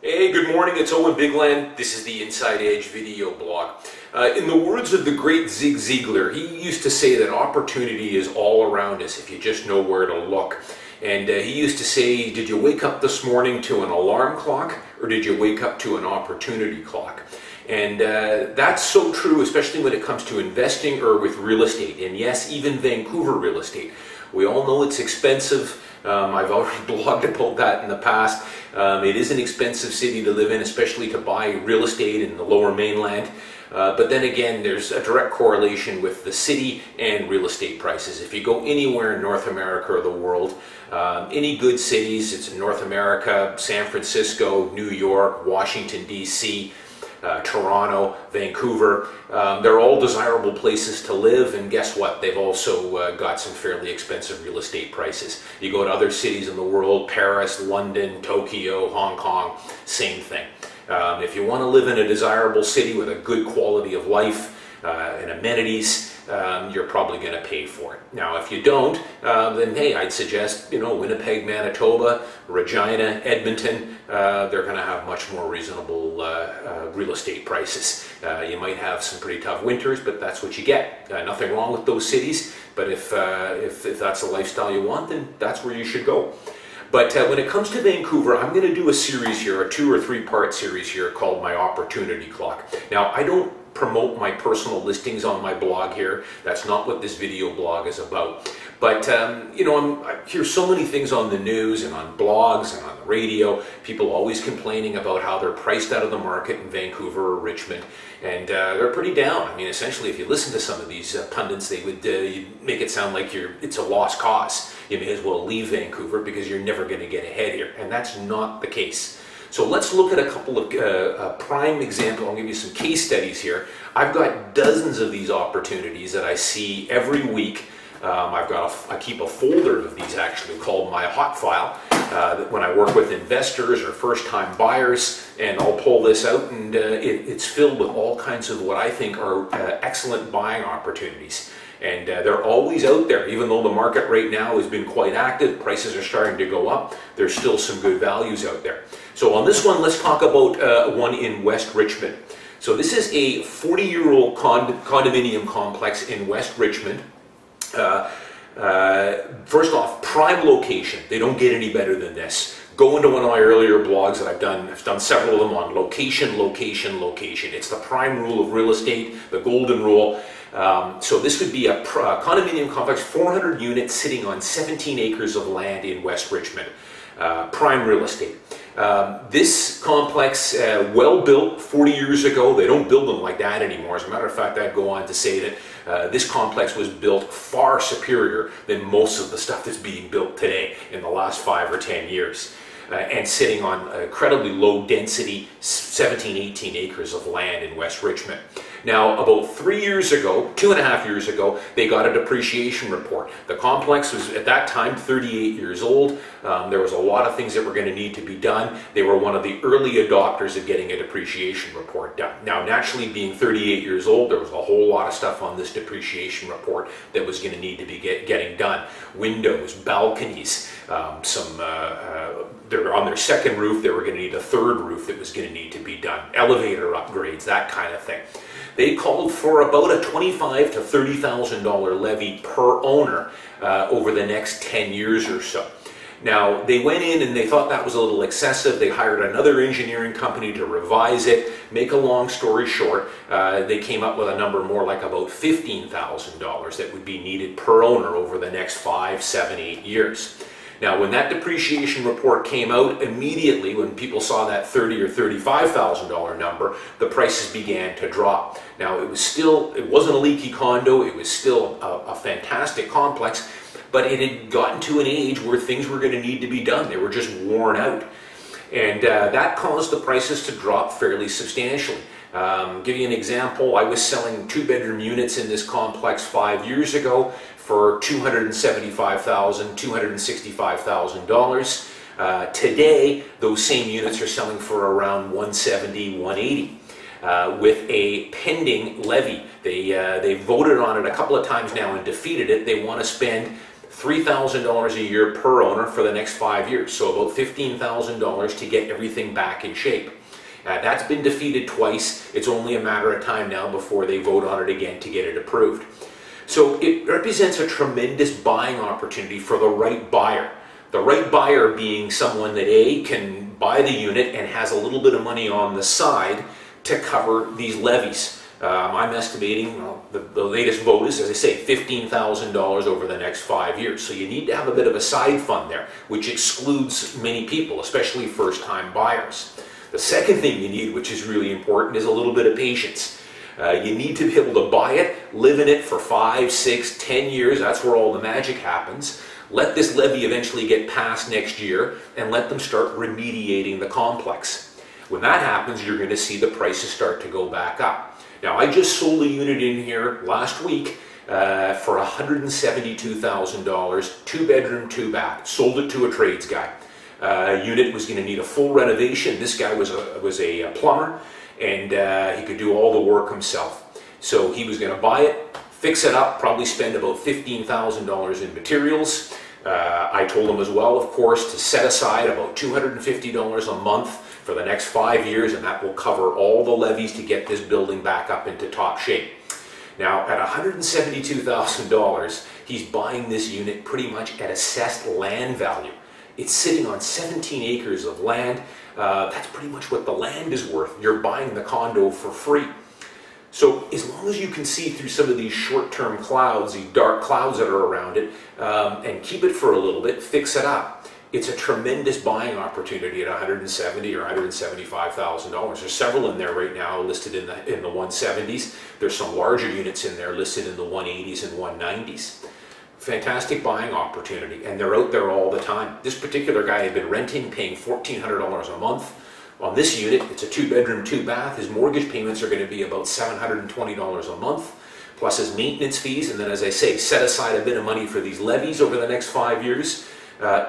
Hey, good morning, it's Owen Bigland. This is the Inside Edge video blog. In the words of the great Zig Zigler, he used to say that opportunity is all around us if you just know where to look. And he used to say, did you wake up this morning to an alarm clock or did you wake up to an opportunity clock? And that's so true, especially when it comes to investing or with real estate. And yes, even Vancouver real estate. We all know it's expensive. I've already blogged about that in the past. It is an expensive city to live in, especially to buy real estate in the lower mainland. But then again, there's a direct correlation with the city and real estate prices. If you go anywhere in North America or the world, any good cities, it's in North America, San Francisco, New York, Washington, D.C., Toronto, Vancouver, they're all desirable places to live, and guess what? They've also got some fairly expensive real estate prices. You go to other cities in the world, Paris, London, Tokyo, Hong Kong, same thing. If you want to live in a desirable city with a good quality of life and amenities, you're probably going to pay for it. Now, if you don't, then hey, I'd suggest, Winnipeg, Manitoba, Regina, Edmonton, they're going to have much more reasonable real estate prices. You might have some pretty tough winters, but that's what you get. Nothing wrong with those cities, but if that's the lifestyle you want, then that's where you should go. But when it comes to Vancouver, I'm going to do a series here, a 2- or 3-part series here called My Opportunity Clock. Now, I don't promote my personal listings on my blog here. That's not what this video blog is about. But, I hear so many things on the news and on blogs and on the radio, people always complaining about how they're priced out of the market in Vancouver or Richmond, and they're pretty down. I mean, essentially, if you listen to some of these pundits, they would make it sound like it's a lost cause. You may as well leave Vancouver because you're never going to get ahead here, and that's not the case. So let's look at a couple of prime examples. I'll give you some case studies here. I've got dozens of these opportunities that I see every week. I keep a folder of these actually called my hot file when I work with investors or first-time buyers, and I'll pull this out, and it's filled with all kinds of what I think are excellent buying opportunities. And they're always out there. Even though the market right now has been quite active, prices are starting to go up, there's still some good values out there. So on this one, let's talk about one in West Richmond. So this is a 40-year-old condominium complex in West Richmond. First off, prime location. They don't get any better than this. Go into one of my earlier blogs that I've done several of them on location, location, location. It's the prime rule of real estate, the golden rule. So this would be a condominium complex, 400 units sitting on 17 acres of land in West Richmond. Prime real estate. This complex, well built 40 years ago. They don't build them like that anymore. As a matter of fact, I'd go on to say that this complex was built far superior than most of the stuff that's being built today in the last 5 or 10 years. And sitting on incredibly low density, 17, 18 acres of land in West Richmond. Now, about 3 years ago, 2.5 years ago, they got a depreciation report. The complex was, at that time, 38 years old. There was a lot of things that were going to need to be done. They were one of the early adopters of getting a depreciation report done. Now, naturally, being 38 years old, there was a whole lot of stuff on this depreciation report that was going to need to be getting done. Windows, balconies, they're on their second roof, they were going to need a third roof that was going to need to be done. Elevator upgrades, that kind of thing. They called for about a $25,000 to $30,000 levy per owner over the next 10 years or so. Now, they went in and they thought that was a little excessive. They hired another engineering company to revise it. Make a long story short, they came up with a number more like about $15,000 that would be needed per owner over the next 5, 7, 8 years. Now, when that depreciation report came out, immediately when people saw that $30,000 or $35,000 number, the prices began to drop. Now, it wasn't a leaky condo, it was still a fantastic complex, but it had gotten to an age where things were going to need to be done. They were just worn out. And that caused the prices to drop fairly substantially. Give you an example, I was selling 2-bedroom units in this complex 5 years ago for $275,000, $265,000. Today, those same units are selling for around $170,000, $180,000 with a pending levy. They voted on it a couple of times now and defeated it. They want to spend $3,000 a year per owner for the next 5 years, so about $15,000 to get everything back in shape. That's been defeated twice. It's only a matter of time now before they vote on it again to get it approved. So it represents a tremendous buying opportunity for the right buyer. The right buyer being someone that A, can buy the unit and has a little bit of money on the side to cover these levies. I'm estimating, well, the latest vote is, as I say, $15,000 over the next 5 years. So you need to have a bit of a side fund there, which excludes many people, especially first-time buyers. The second thing you need, which is really important, is a little bit of patience. You need to be able to buy it, live in it for 5, 6, 10 years. That's where all the magic happens. Let this levy eventually get passed next year and let them start remediating the complex. When that happens, you're going to see the prices start to go back up. Now, I just sold a unit in here last week for $172,000, 2-bedroom, 2-bath. Sold it to a trades guy. Unit was going to need a full renovation. This guy was a plumber, and he could do all the work himself. So he was going to buy it, fix it up, probably spend about $15,000 in materials. I told him as well, of course, to set aside about $250 a month for the next 5 years, and that will cover all the levies to get this building back up into top shape. Now, at $172,000, he's buying this unit pretty much at assessed land value. It's sitting on 17 acres of land. That's pretty much what the land is worth. You're buying the condo for free. So as long as you can see through some of these short-term clouds, these dark clouds that are around it, and keep it for a little bit, fix it up, it's a tremendous buying opportunity at $170,000 or $175,000. There's several in there right now listed in the 170s. There's some larger units in there listed in the 180s and 190s. Fantastic buying opportunity, and they're out there all the time. This particular guy had been renting, paying $1,400 a month. On this unit, it's a 2-bedroom, 2-bath. His mortgage payments are going to be about $720 a month, plus his maintenance fees, and then, as I say, set aside a bit of money for these levies over the next 5 years.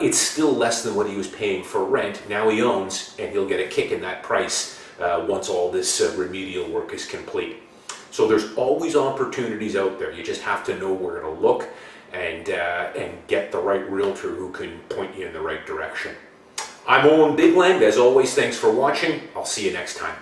It's still less than what he was paying for rent. Now he owns, and he'll get a kick in that price once all this remedial work is complete. So there's always opportunities out there. You just have to know where to look and get the right realtor who can point you in the right direction. I'm Owen Bigland. As always, thanks for watching. I'll see you next time.